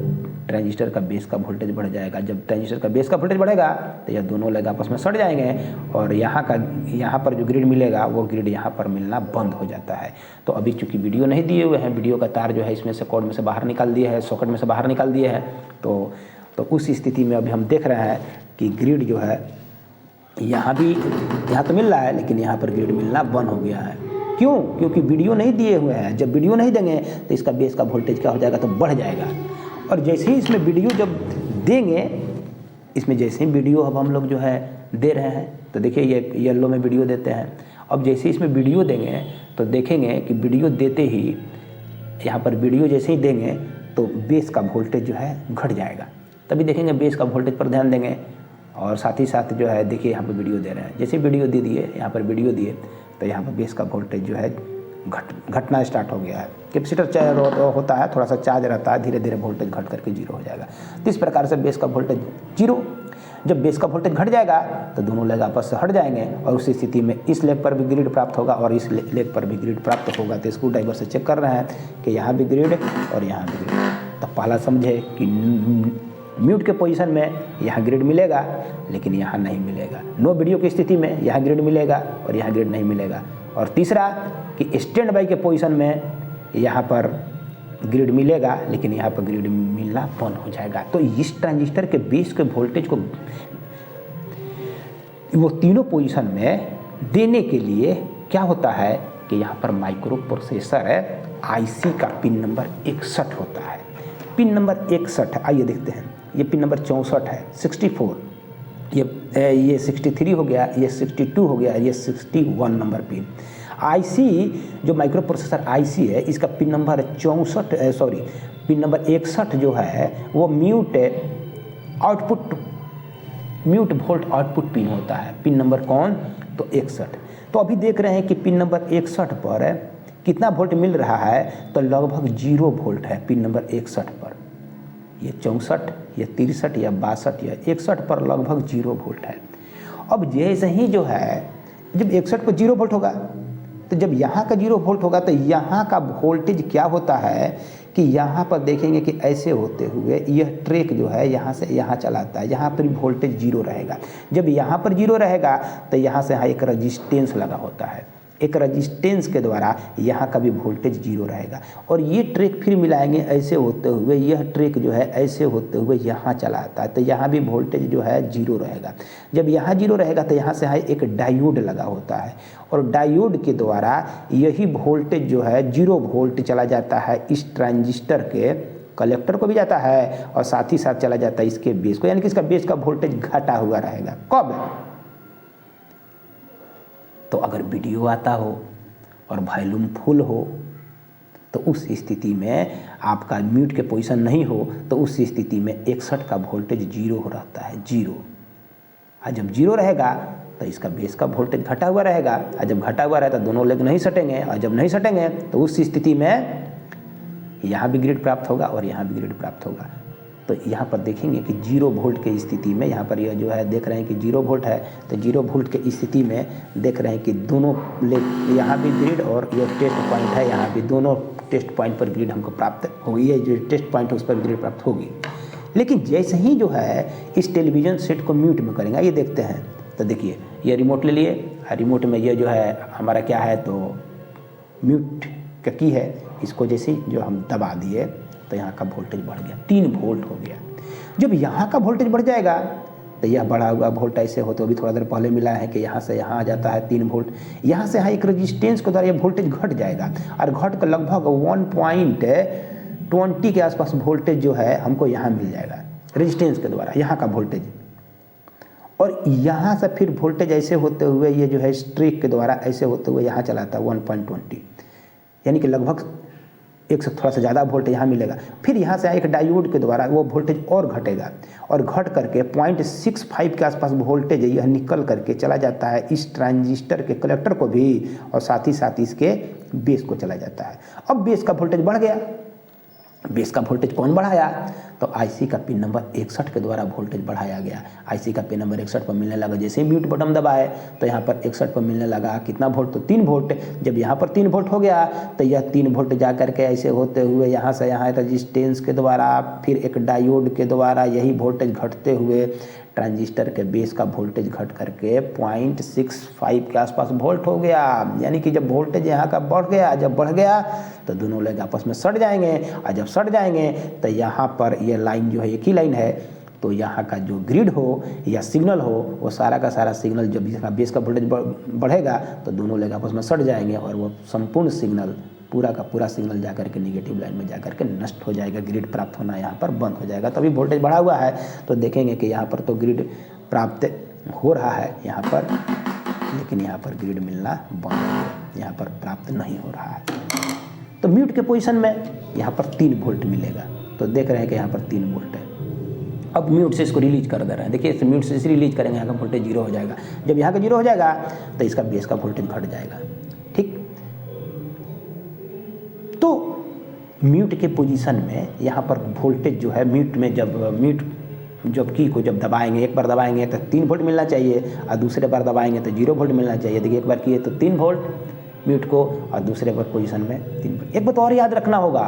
Speaker 1: ट्रांजिस्टर का बेस का वोल्टेज बढ़ जाएगा। जब ट्रांजिस्टर का बेस का वोल्टेज बढ़ेगा तो यह दोनों लेग आपस में सट जाएंगे और यहाँ पर जो ग्रिड मिलेगा वो ग्रिड यहाँ पर मिलना बंद हो जाता है। तो अभी चूँकि वीडियो नहीं दिए हुए हैं, वीडियो का तार जो है इसमें से कोड में से बाहर निकाल दिए है, सॉकेट में से बाहर निकाल दिए हैं, तो उस स्थिति में अभी हम देख रहे हैं कि ग्रिड जो है यहाँ तो मिल रहा है लेकिन यहाँ पर ग्रिड मिलना बंद हो गया है। क्यों? क्योंकि वीडियो नहीं दिए हुए हैं। जब वीडियो नहीं देंगे तो इसका बेस का वोल्टेज क्या हो जाएगा तो बढ़ जाएगा। और जैसे ही इसमें वीडियो जब देंगे, इसमें जैसे ही वीडियो अब हम लोग जो है दे रहे हैं तो देखिए ये येलो में वीडियो देते हैं। अब जैसे ही इसमें वीडियो देंगे तो देखेंगे कि वीडियो देते ही यहाँ पर वीडियो जैसे ही देंगे तो बेस का वोल्टेज जो है घट जाएगा। तभी देखेंगे बेस का वोल्टेज पर ध्यान देंगे और साथ ही साथ जो है देखिए यहाँ पर वीडियो दे रहे हैं, जैसे वीडियो दे दिए, यहाँ पर वीडियो दिए तो यहाँ पर बेस का वोल्टेज जो है घटना स्टार्ट हो गया है। कैपेसिटर होता है, थोड़ा सा चार्ज रहता है, धीरे धीरे वोल्टेज घट करके 0 हो जाएगा। तो इस प्रकार से बेस का वोल्टेज 0, जब बेस का वोल्टेज घट जाएगा तो दोनों लेग आपस से हट जाएंगे और उस स्थिति में इस लेग पर भी ग्रिड प्राप्त होगा और इस लेग पर भी ग्रिड प्राप्त होगा। तो स्क्रू ड्राइवर से चेक कर रहे हैं कि यहाँ भी ग्रिड और यहाँ भी ग्रिड। तो पहला समझे कि म्यूट के पोजीशन में यहाँ ग्रिड मिलेगा लेकिन यहाँ नहीं मिलेगा। नो वीडियो की स्थिति में यहाँ ग्रिड मिलेगा और यहाँ ग्रिड नहीं मिलेगा। और तीसरा कि स्टैंड बाई के पोजीशन में यहाँ पर ग्रिड मिलेगा लेकिन यहाँ पर ग्रिड मिलना बंद हो जाएगा। तो इस ट्रांजिस्टर के बेस के वोल्टेज को वो तीनों पोजीशन में देने के लिए क्या होता है कि यहाँ पर माइक्रो प्रोसेसर आईसी का पिन नंबर 61 होता है। पिन नंबर 61 आइए देखते हैं, ये पिन नंबर 64 है, 64, ये 63 हो गया, ये 62 हो गया, ये 61 नंबर पिन। आईसी जो माइक्रो प्रोसेसर आईसी है इसका पिन नंबर 64 पिन नंबर 61 जो है वो म्यूट वोल्ट आउटपुट पिन होता है। पिन नंबर कौन? तो 61। तो अभी देख रहे हैं कि पिन नंबर 61 पर कितना वोल्ट मिल रहा है, तो लगभग 0 वोल्ट है पिन नंबर 61 पर। ये 64 या 63 या 62 या 61 पर लगभग 0 वोल्ट है। अब जैसे ही जो है जब 61 पर 0 वोल्ट होगा तो जब यहाँ का 0 वोल्ट होगा तो यहाँ का वोल्टेज क्या होता है कि यहाँ पर देखेंगे कि ऐसे होते हुए यह ट्रैक जो है यहाँ से यहाँ चलाता है, यहाँ पर वोल्टेज 0 रहेगा। जब यहाँ पर 0 रहेगा तो यहाँ से यहाँ एक रजिस्टेंस लगा होता है, एक रजिस्टेंस के द्वारा यहाँ का भी वोल्टेज 0 रहेगा। और ये ट्रैक फिर मिलाएंगे ऐसे होते हुए, यह ट्रैक जो है ऐसे होते हुए यहाँ चला आता है तो यहाँ भी वोल्टेज जो है 0 रहेगा। जब यहाँ 0 रहेगा तो यहाँ से यहाँ एक डायोड लगा होता है और डायोड के द्वारा यही वोल्टेज जो है 0 वोल्ट चला जाता है इस ट्रांजिस्टर के कलेक्टर को भी जाता है और साथ ही साथ चला जाता है इसके बेस को, यानी कि इसका बेस का वोल्टेज घटा हुआ रहेगा। कब? तो अगर वीडियो आता हो और वॉल्यूम फुल हो तो उस स्थिति में आपका म्यूट के पोजीशन नहीं हो तो उस स्थिति में 61 का वोल्टेज 0 रहता है, 0। और जब 0 रहेगा तो इसका बेस का वोल्टेज घटा हुआ रहेगा और जब घटा हुआ रहेगा तो दोनों लेग नहीं सटेंगे और जब नहीं सटेंगे तो उस स्थिति में यहाँ भी ग्रिड प्राप्त होगा और यहाँ भी ग्रिड प्राप्त होगा। तो यहाँ पर देखेंगे कि 0 वोल्ट की स्थिति में यहाँ पर यह जो है देख रहे हैं कि 0 वोल्ट है तो 0 वोल्ट की स्थिति में देख रहे हैं कि दोनों लेग यहाँ भी ग्रिड और ये टेस्ट पॉइंट है, यहाँ भी दोनों टेस्ट पॉइंट पर ग्रिड हमको प्राप्त होगी, ये जो टेस्ट पॉइंट है उस पर ग्रिड प्राप्त होगी। लेकिन जैसे ही जो है इस टेलीविज़न सेट को म्यूट में करेंगे, ये देखते हैं तो देखिए ये रिमोट ले लिए, रिमोट में ये जो है हमारा क्या है तो म्यूट का की है, इसको जैसे जो हम दबा दिए तो यहाँ का वोल्टेज बढ़ गया, 3 वोल्ट हो गया। जब यहाँ का वोल्टेज बढ़ जाएगा तो यह बढ़ा हुआ वोल्ट ऐसे हो तो अभी थोड़ा देर पहले मिला है कि यहाँ से यहाँ आ जाता है 3 वोल्ट, यहाँ से यहाँ एक रजिस्टेंस के द्वारा ये वोल्टेज घट जाएगा और घट कर लगभग 1.20 के आसपास वोल्टेज जो है हमको यहाँ मिल जाएगा रजिस्टेंस के द्वारा, यहाँ का वोल्टेज। और यहाँ से फिर वोल्टेज ऐसे होते हुए ये जो है स्ट्रिक के द्वारा ऐसे होते हुए यहाँ चलाता है 1.20, यानी कि लगभग एक से थोड़ा सा ज़्यादा वोल्ट यहाँ मिलेगा। फिर यहाँ से एक डायोड के द्वारा वो वोल्टेज और घटेगा और घट करके 0.65 के आसपास वोल्टेज यह निकल करके चला जाता है इस ट्रांजिस्टर के कलेक्टर को भी और साथ ही साथ इसके बेस को चला जाता है। अब बेस का वोल्टेज बढ़ गया, बेस का वोल्टेज कौन बढ़ाया? तो आईसी का पिन नंबर 61 के द्वारा वोल्टेज बढ़ाया गया। आईसी का पिन नंबर 61 पर मिलने लगा, जैसे ही म्यूट बटन दबाए तो यहाँ पर 61 पर मिलने लगा कितना वोल्ट? तो 3 वोल्ट। जब यहाँ पर 3 वोल्ट हो गया तो यह 3 वोल्ट जा करके ऐसे होते हुए यहाँ से यहाँ रजिस्टेंस के द्वारा फिर एक डायोड के द्वारा यही वोल्टेज घटते हुए ट्रांजिस्टर के बेस का वोल्टेज घट करके 0.65 के आसपास वोल्ट हो गया। यानी कि जब वोल्टेज यहाँ का बढ़ गया, जब बढ़ गया तो दोनों लेग आपस में सट जाएंगे और जब सट जाएंगे तो यहाँ पर ये लाइन जो है एक ही लाइन है, तो यहाँ का जो ग्रिड हो या सिग्नल हो वो सारा का सारा सिग्नल जब इसका बेस का वोल्टेज बढ़ेगा तो दोनों लेग आपस में सट जाएंगे और वो संपूर्ण सिग्नल पूरा का पूरा सिग्नल जाकर के नेगेटिव लाइन में जाकर के नष्ट हो जाएगा, ग्रिड प्राप्त होना यहाँ पर बंद हो जाएगा। तभी वोल्टेज बढ़ा हुआ है तो देखेंगे कि यहाँ पर तो ग्रिड प्राप्त हो रहा है यहाँ पर, लेकिन यहाँ पर ग्रिड मिलना बंद हो गया, यहाँ पर प्राप्त नहीं हो रहा है। तो म्यूट के पोजीशन में यहाँ पर 3 वोल्ट मिलेगा, तो देख रहे हैं कि यहाँ पर 3 वोल्ट है। अब म्यूट से इसको रिलीज कर दे रहे हैं, देखिए इस म्यूट से इसे रिलीज करेंगे, यहाँ का वोल्टेज 0 हो जाएगा। जब यहाँ का 0 हो जाएगा तो इसका बेस का वोल्टेज घट जाएगा। ठीक, तो म्यूट के पोजीशन में यहाँ पर वोल्टेज जो है म्यूट में जब की को जब दबाएंगे, एक बार दबाएंगे तो 3 वोल्ट मिलना चाहिए और दूसरे बार दबाएंगे तो 0 वोल्ट मिलना चाहिए। देखिए एक बार किए तो 3 वोल्ट म्यूट को और दूसरे बार पोजीशन में 3 वोल्ट। एक बात और याद रखना होगा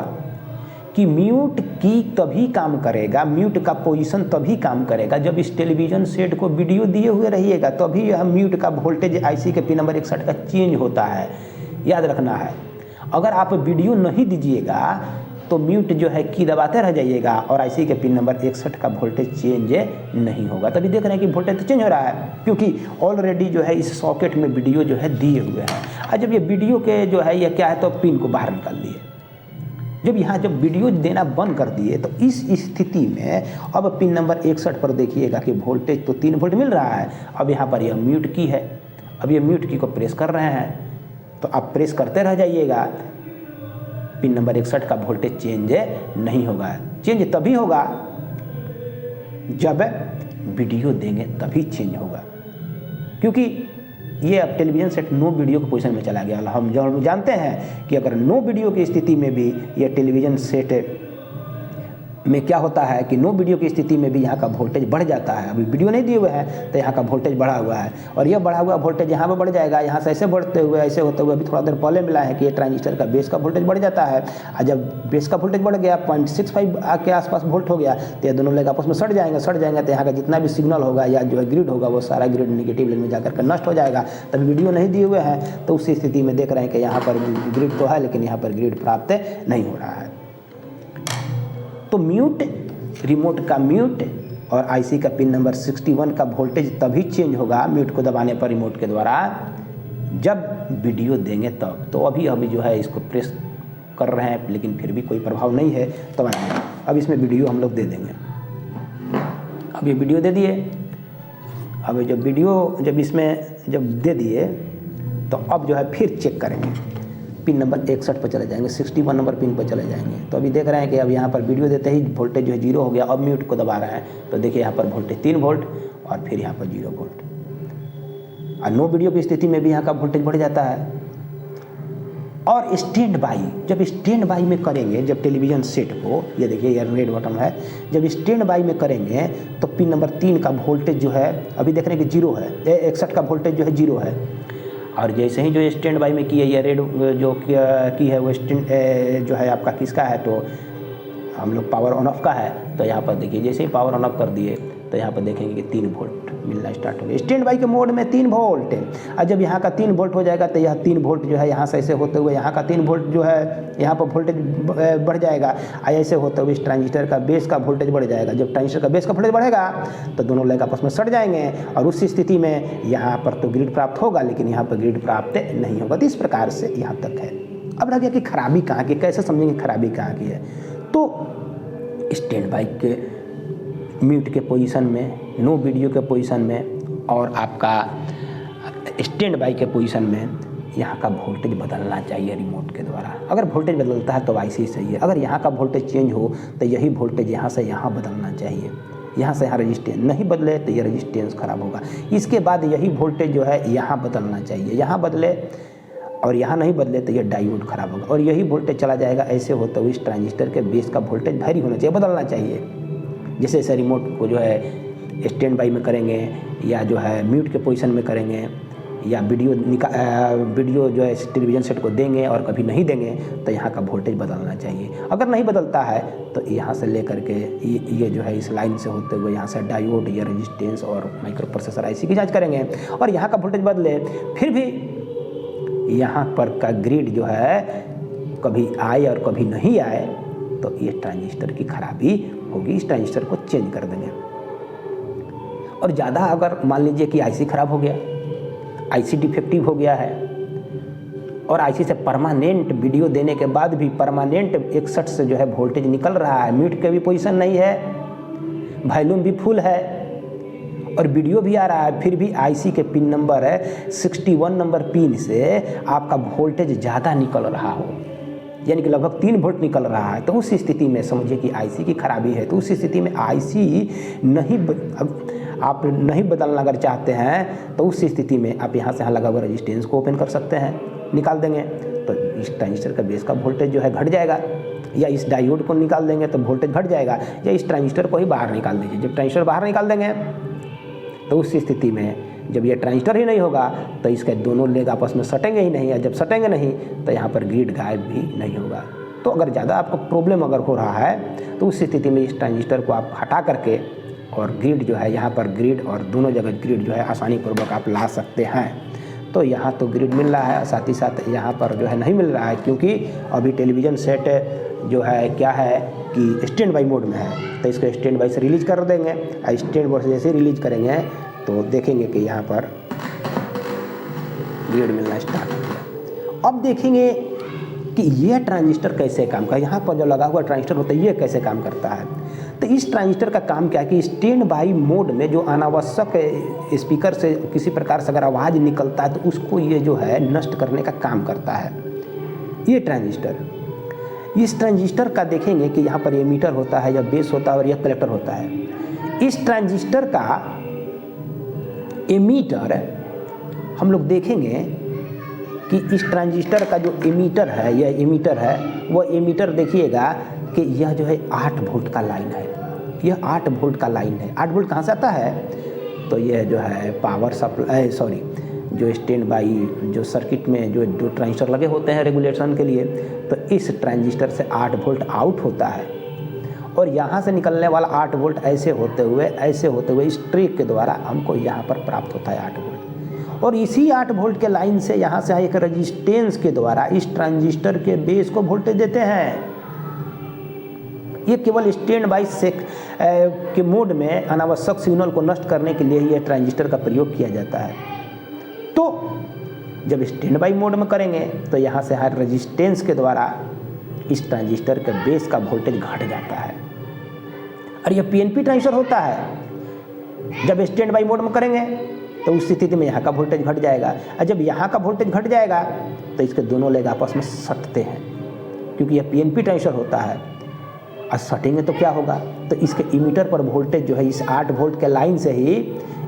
Speaker 1: कि म्यूट की तभी काम करेगा, म्यूट का पोजीशन तभी काम करेगा जब इस टेलीविज़न सेट को वीडियो दिए हुए रहिएगा, तभी यह म्यूट का वोल्टेज आईसी के पिन नंबर 61 का चेंज होता है, याद रखना है। अगर आप वीडियो नहीं दीजिएगा तो म्यूट जो है की दबाते रह जाइएगा और आईसी के पिन नंबर 61 का वोल्टेज चेंज नहीं होगा। तभी देख रहे हैं कि वोल्टेज तो चेंज हो रहा है, क्योंकि ऑलरेडी जो है इस सॉकेट में वीडियो जो है दिए हुए हैं। और जब ये वीडियो के जो है ये क्या है, तो पिन को बाहर निकाल दिए। जब वीडियो देना बंद कर दिए तो इस स्थिति में अब पिन नंबर 61 पर देखिएगा कि वोल्टेज तो 3 वोल्ट मिल रहा है। अब यहाँ पर यह म्यूट की है, अब ये म्यूट की को प्रेस कर रहे हैं, तो आप प्रेस करते रह जाइएगा, पिन नंबर 61 का वोल्टेज चेंज नहीं होगा। चेंज तभी होगा जब वीडियो देंगे, तभी चेंज होगा, क्योंकि ये अब टेलीविज़न सेट नो वीडियो के पोजीशन में चला गया। हम जानते हैं कि अगर नो वीडियो की स्थिति में भी ये टेलीविज़न सेट में क्या होता है कि नो वीडियो की स्थिति में भी यहाँ का वोल्टेज बढ़ जाता है। अभी वीडियो नहीं दिए हुए हैं तो यहाँ का वोल्टेज बढ़ा हुआ है, और यह बढ़ा हुआ वोल्टेज यहाँ पर बढ़ जाएगा। यहाँ से ऐसे बढ़ते हुए ऐसे होते हुए अभी थोड़ा देर पहले मिला है कि ये ट्रांजिस्टर का बेस का वोल्टेज बढ़ जाता है, और जब बेस का वोल्टेज बढ़ गया 0.65 के आसपास वोल्ट हो गया तो ये दोनों लेग आपस में सट जाएंगे तो यहाँ का जितना भी सिग्नल होगा या जो है ग्रिड होगा वो सारा ग्रिड नेगेटिव लेन में जाकर के नष्ट हो जाएगा। तभी वीडियो नहीं दिए हुए हैं तो उस स्थिति में देख रहे हैं कि यहाँ पर ग्रिड तो है लेकिन यहाँ पर ग्रिड प्राप्त नहीं हो रहा है। तो म्यूट, रिमोट का म्यूट और आईसी का पिन नंबर 61 का वोल्टेज तभी चेंज होगा म्यूट को दबाने पर रिमोट के द्वारा जब वीडियो देंगे तब। तो अभी जो है इसको प्रेस कर रहे हैं लेकिन फिर भी कोई प्रभाव नहीं है, तो अब इसमें वीडियो हम लोग दे देंगे। अब ये वीडियो दे दिए। अब जब इसमें दे दिए तो अब जो है फिर चेक करेंगे, पिन नंबर 61 पर चले जाएंगे, 61 नंबर पिन पर चले जाएंगे। तो अभी देख रहे हैं कि अब यहाँ पर वीडियो देते ही वोल्टेज जो है 0 हो गया। अब म्यूट को दबा रहे हैं तो देखिए यहाँ पर वोल्टेज 3 वोल्ट और फिर यहाँ पर 0 वोल्ट। और नो वीडियो की स्थिति में भी यहाँ का वोल्टेज बढ़ जाता है। और स्टैंड बाई, जब स्टैंड बाई में करेंगे, जब टेलीविज़न सेट को, ये देखिए ये रेड बटन है, जब स्टैंड बाई में करेंगे तो पिन नंबर 3 का वोल्टेज जो है अभी देख रहे हैं कि 0 है, 61 का वोल्टेज जो है 0 है। और जैसे ही जो स्टैंड बाई में की है, ये रेड जो की है वो स्टैंड जो है आपका किसका है, तो हम लोग पावर ऑन ऑफ का है। तो यहाँ पर देखिए जैसे ही पावर ऑन ऑफ कर दिए तो यहाँ पर देखेंगे कि 3 वोल्ट मिलना स्टार्ट हो गया। स्टैंड बाई के मोड में 3 वोल्ट है, और जब यहाँ का 3 वोल्ट हो जाएगा तो यह 3 वोल्ट जो है यहाँ से ऐसे होते हुए यहाँ का 3 वोल्ट जो है यहाँ पर वोल्टेज बढ़ जाएगा, और ऐसे होते हुए इस ट्रांजिस्टर का बेस का वोल्टेज बढ़ जाएगा। जब ट्रांजिस्टर का बेस का वोल्टेज बढ़ेगा तो दोनों लेग आपस में सट जाएंगे, और उस स्थिति में यहाँ पर तो ग्रिड प्राप्त होगा लेकिन यहाँ पर ग्रिड प्राप्त नहीं होगा। तो इस प्रकार से यहाँ तक है। अब रह गया कि खराबी कहाँ की, कैसे समझेंगे खराबी कहाँ की है। तो स्टैंड बाई के म्यूट के पोजीशन में, नो वीडियो के पोजीशन में और आपका स्टैंड बाई के पोजीशन में यहाँ का वोल्टेज बदलना चाहिए रिमोट के द्वारा। अगर वोल्टेज बदलता है तो आईसी सही है, अगर यहाँ का वोल्टेज चेंज हो तो यही वोल्टेज यहाँ से यहाँ बदलना चाहिए, यहाँ से यहाँ रजिस्टेंस नहीं बदले तो ये रजिस्टेंस खराब होगा। इसके बाद यही वोल्टेज जो है यहाँ बदलना चाहिए, यहाँ बदले और यहाँ नहीं बदले तो ये डायोड खराब होगा, और यही वोल्टेज चला जाएगा। ऐसे होते हुए इस ट्रांजिस्टर के बेस का वोल्टेज भारी होना चाहिए, बदलना चाहिए। जैसे ऐसे रिमोट को जो है स्टैंड बाई में करेंगे या जो है म्यूट के पोजीशन में करेंगे या वीडियो जो है टेलीविज़न सेट को देंगे और कभी नहीं देंगे तो यहाँ का वोल्टेज बदलना चाहिए। अगर नहीं बदलता है तो यहाँ से लेकर के ये जो है इस लाइन से होते हुए यहाँ से डायोड या रेजिस्टेंस और माइक्रो प्रोसेसर आईसी की जांच करेंगे, और यहाँ का वोल्टेज बदले फिर भी यहाँ पर का ग्रिड जो है कभी आए और कभी नहीं आए तो ये ट्रांजिस्टर की खराबी होगी। इस ट्रांजिस्टर को चेंज कर देंगे। और ज़्यादा अगर मान लीजिए कि आईसी खराब हो गया, आईसी डिफेक्टिव हो गया है और आईसी से परमानेंट वीडियो देने के बाद भी परमानेंट 61 से जो है वोल्टेज निकल रहा है, म्यूट के भी पोजीशन नहीं है, वॉल्यूम भी फुल है और वीडियो भी आ रहा है, फिर भी आईसी के पिन नंबर है 61 नंबर पिन से आपका वोल्टेज ज़्यादा निकल रहा हो, यानी कि लगभग 3 वोल्ट निकल रहा है, तो उस स्थिति में समझिए कि आईसी की खराबी है। तो उस स्थिति में आईसी आप नहीं बदलना अगर चाहते हैं तो उस स्थिति में आप यहाँ से यहाँ लगा हुआ रजिस्टेंस को ओपन कर सकते हैं, निकाल देंगे तो इस ट्रांजिस्टर का बेस का वोल्टेज जो है घट जाएगा, या इस डायोड को निकाल देंगे तो वोल्टेज घट जाएगा, या इस ट्रांजिस्टर को ही बाहर निकाल दीजिए। जब ट्रांजिस्टर बाहर निकाल देंगे तो उस स्थिति में जब ये ट्रांजिस्टर ही नहीं होगा तो इसके दोनों लेग आपस में सटेंगे ही नहीं, या जब सटेंगे नहीं तो यहाँ पर ग्रिड गायब भी नहीं होगा। तो अगर ज़्यादा आपको प्रॉब्लम अगर हो रहा है तो उस स्थिति में इस ट्रांजिस्टर को आप हटा करके और ग्रिड जो है यहाँ पर ग्रिड और दोनों जगह ग्रिड जो है आसानी पूर्वक आप ला सकते हैं। तो यहाँ तो ग्रिड मिल रहा है, साथ ही साथ यहाँ पर जो है नहीं मिल रहा है, क्योंकि अभी टेलीविज़न सेट जो है क्या है कि स्टैंड बाई मोड में है। तो इसको स्टैंड बाई से रिलीज़ कर देंगे, स्टैंड बाई से जैसे रिलीज़ करेंगे तो देखेंगे कि यहाँ पर ग्रिड मिलना स्टार्ट हो गया। अब देखेंगे कि यह ट्रांजिस्टर कैसे काम करता है, यहाँ पर जो लगा हुआ ट्रांजिस्टर होता है ये कैसे काम करता है। तो इस ट्रांजिस्टर का काम क्या है कि स्टैंड बाई मोड में जो अनावश्यक स्पीकर से किसी प्रकार से अगर आवाज़ निकलता है तो उसको ये जो है नष्ट करने का काम करता है ये ट्रांजिस्टर। इस ट्रांजिस्टर का देखेंगे कि यहाँ पर एमीटर होता है या बेस होता है और यह कलेक्टर होता है। इस ट्रांजिस्टर का एमीटर हम लोग देखेंगे कि इस ट्रांजिस्टर का जो एमीटर है, यह एमीटर है, वह एमीटर देखिएगा कि यह जो है 8 वोल्ट का लाइन है। यह 8 वोल्ट का लाइन है। 8 वोल्ट कहाँ से आता है? तो यह जो है पावर सप्लाई जो स्टैंड बाई जो सर्किट में जो ट्रांजिस्टर लगे होते हैं रेगुलेशन के लिए, तो इस ट्रांजिस्टर से 8 वोल्ट आउट होता है और यहाँ से निकलने वाला 8 वोल्ट ऐसे होते हुए इस ट्रिक के द्वारा हमको यहाँ पर प्राप्त होता है 8 वोल्ट। और इसी 8 वोल्ट के लाइन से यहाँ से एक रेजिस्टेंस के द्वारा इस ट्रांजिस्टर के बेस को वोल्टेज देते हैं। ये केवल स्टैंड बाई के मोड में अनावश्यक सिग्नल को नष्ट करने के लिए यह ट्रांजिस्टर का प्रयोग किया जाता है। तो जब स्टैंड बाई मोड में करेंगे तो यहाँ से हर रेजिस्टेंस के द्वारा इस ट्रांजिस्टर के बेस का वोल्टेज घट जाता है और यह पीएनपी ट्रांजिस्टर होता है। जब स्टैंड बाई मोड में करेंगे तो उस स्थिति में यहाँ का वोल्टेज घट जाएगा और जब यहाँ का वोल्टेज घट जाएगा तो इसके दोनों लेग आपस में सटते हैं, क्योंकि यह पीएनपी ट्रांजिस्टर होता है। और सटेंगे तो क्या होगा, तो इसके इमीटर पर वोल्टेज जो है इस 8 वोल्ट के लाइन से ही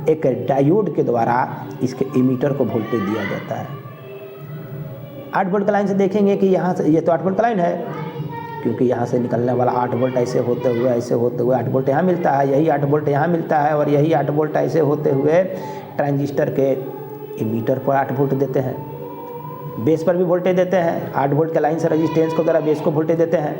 Speaker 1: एक डायोड के द्वारा इसके इमीटर को वोल्टेज दिया जाता है। 8 वोल्ट का लाइन से देखेंगे कि यहाँ से ये तो 8 वोल्ट का लाइन है, क्योंकि यहाँ से निकलने वाला 8 वोल्ट ऐसे होते हुए 8 वोल्ट यहाँ मिलता है, यही 8 वोल्ट यहाँ मिलता है और यही 8 वोल्ट ऐसे होते हुए ट्रांजिस्टर के इमीटर पर 8 वोल्ट देते हैं, बेस पर भी वोल्टेज देते हैं। 8 वोल्ट के लाइन से रेजिस्टेंस को द्वारा बेस को वोल्टेज देते हैं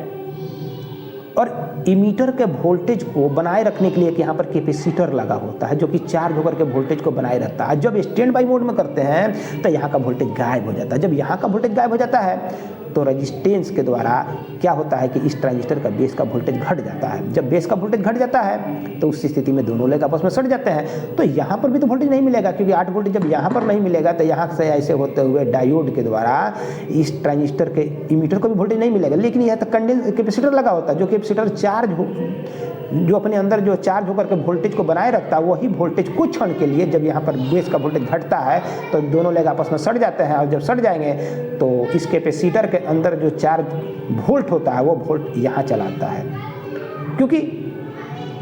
Speaker 1: और इमीटर के वोल्टेज को बनाए रखने के लिए कि यहाँ पर कैपेसिटर लगा होता है जो कि चार्ज होकर के वोल्टेज को बनाए रखता है। जब स्टैंड बाई मोड में करते हैं तो यहाँ का वोल्टेज गायब हो जाता है। जब यहाँ का वोल्टेज गायब हो जाता है तो रेजिस्टेंस के द्वारा क्या होता है कि इस ट्रांजिस्टर का बेस का वोल्टेज घट जाता है। जब बेस का वोल्टेज घट जाता है तो उस स्थिति में दोनों लेग आपस में सट जाते हैं। तो यहाँ पर भी तो वोल्टेज नहीं मिलेगा, क्योंकि 8 वोल्ट जब यहाँ पर नहीं मिलेगा तो यहाँ से ऐसे होते हुए डायोड के द्वारा इस ट्रांजिस्टर के इमीटर को भी वोल्टेज नहीं मिलेगा। लेकिन यहाँ तक कैपेसिटर लगा होता है, जो कैपेसिटर जो अपने अंदर जो चार्ज होकर के वोल्टेज को बनाए रखता है, वही वोल्टेज कुछ क्षण के लिए जब यहाँ पर बेस का वोल्टेज घटता है तो दोनों लेग आपस में सट जाते हैं। और जब सट जाएंगे तो इस कैपेसिटर के अंदर जो चार्ज वोल्ट होता है वो वोल्ट यहाँ चलाता है, क्योंकि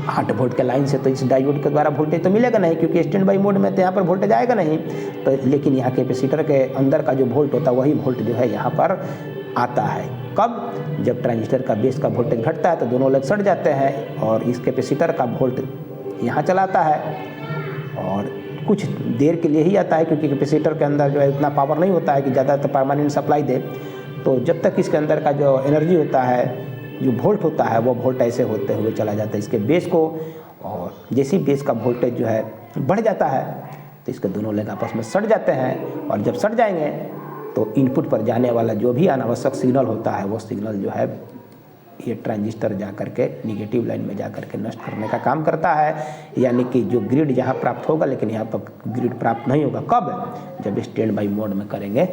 Speaker 1: 8 वोल्ट के लाइन से तो इस डायोड के द्वारा वोल्टेज तो मिलेगा नहीं, क्योंकि स्टैंड बाई मोड में तो यहाँ पर वोल्टेज आएगा नहीं। तो लेकिन यहाँ कैपेसिटर के अंदर का जो वोल्ट होता है वही वोल्ट जो है यहाँ पर आता है। कब? जब ट्रांजिस्टर का बेस का वोल्टेज घटता है तो दोनों लेग सट जाते हैं और इस कैपेसिटर का वोल्ट यहाँ चलाता है और कुछ देर के लिए ही आता है, क्योंकि कैपेसिटर के अंदर जो है इतना पावर नहीं होता है कि ज़्यादातर परमानेंट सप्लाई दे। तो जब तक इसके अंदर का जो एनर्जी होता है, जो वोल्ट होता है, वो वोल्ट ऐसे होते हुए चला जाता है इसके बेस को। और जैसे ही बेस का वोल्टेज जो है बढ़ जाता है तो इसके दोनों लेग आपस में सट जाते हैं और जब सट जाएंगे तो इनपुट पर जाने वाला जो भी अनावश्यक सिग्नल होता है वो सिग्नल जो है ये ट्रांजिस्टर जा करके निगेटिव लाइन में जा करके नष्ट करने का काम करता है। यानी कि जो ग्रिड यहाँ प्राप्त होगा, लेकिन यहाँ पर ग्रिड प्राप्त नहीं होगा। कब? जब स्टैंड बाई मोड में करेंगे।